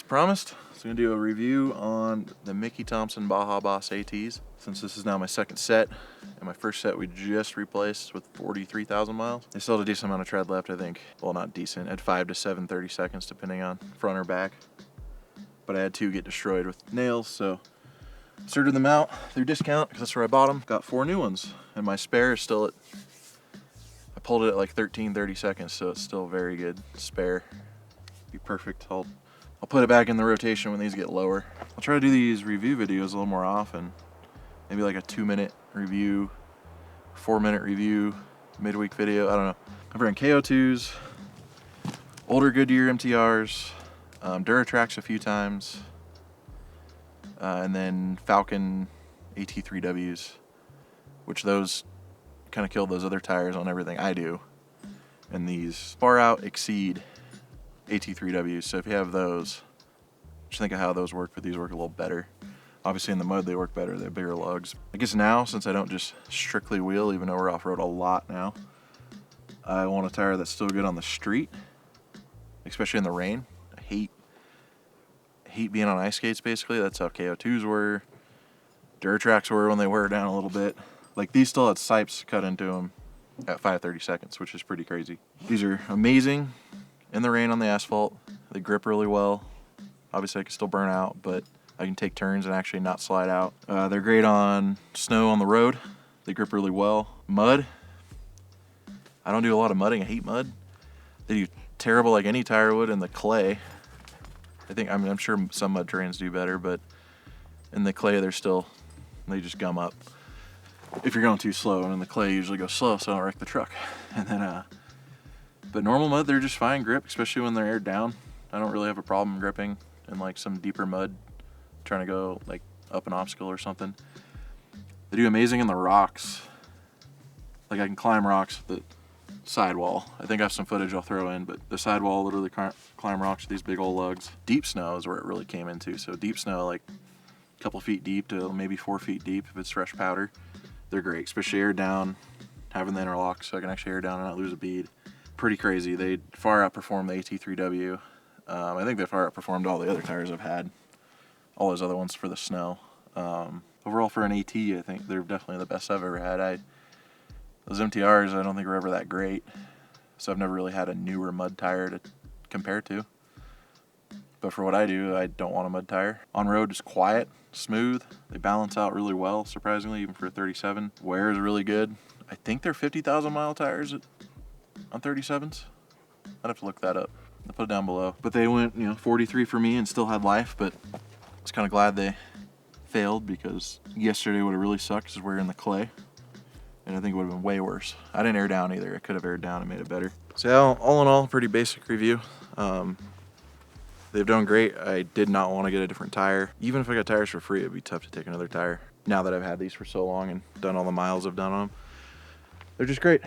promised, I was gonna do a review on the Thompson Baja Boss ATs, since this is now my second set, and my first set we just replaced with 43,000 miles. They still had a decent amount of tread left, I think. Well, not decent, at 5 to 7 30 seconds, depending on front or back. But I had two get destroyed with nails, so sorted them out through discount, because that's where I bought them. Got 4 new ones, and my spare is still at, I pulled it at like 13 30 seconds, so it's still very good spare. Be perfect. I'll put it back in the rotation when these get lower. I'll try to do these review videos a little more often. Maybe like a 2-minute review, 4-minute review, midweek video, I don't know. I've run KO2s, older Goodyear MTRs, Duratrax a few times, and then Falcon AT3Ws, which those kind of killed those other tires on everything I do. And these far out exceed AT3Ws, so if you have those, just think of how those work, but these work a little better. Obviously in the mud they work better, they're bigger lugs. I guess now, since I don't just strictly wheel, even though we're off-road a lot now, I want a tire that's still good on the street, especially in the rain. I hate being on ice skates, basically. That's how KO2s were, Duratrax were when they wear down a little bit. Like, these still had sipes cut into them at 5:30 seconds, which is pretty crazy. These are amazing in the rain on the asphalt. They grip really well. Obviously I can still burn out, but I can take turns and actually not slide out. They're great on snow on the road. They grip really well. Mud, I don't do a lot of mudding. I hate mud. They do terrible like any tire would in the clay. I'm sure some mud terrains do better, but in the clay they just gum up if you're going too slow, and in the clay you usually go slow so I don't wreck the truck. And then but normal mud, they're just fine grip, especially when they're aired down. I don't really have a problem gripping in like some deeper mud, trying to go like up an obstacle or something. They do amazing in the rocks. Like I can climb rocks with the sidewall. I think I have some footage I'll throw in, but the sidewall literally climb rocks with these big old lugs. Deep snow is where it really came into. So deep snow, like a couple feet deep to maybe 4 feet deep if it's fresh powder. They're great, especially air down, having the interlocks so I can actually air down and not lose a bead. Pretty crazy. They far outperformed the AT3W. I think they far outperformed all the other tires I've had, all those other ones for the snow. Overall for an AT, I think they're definitely the best I've ever had. Those MTRs I don't think were ever that great, so I've never really had a newer mud tire to compare to. But for what I do, I don't want a mud tire. On road is quiet, smooth. They balance out really well, surprisingly, even for a 37. Wear is really good. I think they're 50,000 mile tires on 37s. I'd have to look that up. I'll put it down below. But they went, 43 for me and still had life, but I was kind of glad they failed, because yesterday would have really sucked because we're in the clay. And I think it would have been way worse. I didn't air down either. I could have aired down and made it better. So yeah, all in all, pretty basic review. They've done great. I did not want to get a different tire. Even if I got tires for free, it'd be tough to take another tire. Now that I've had these for so long and done all the miles I've done on them, they're just great.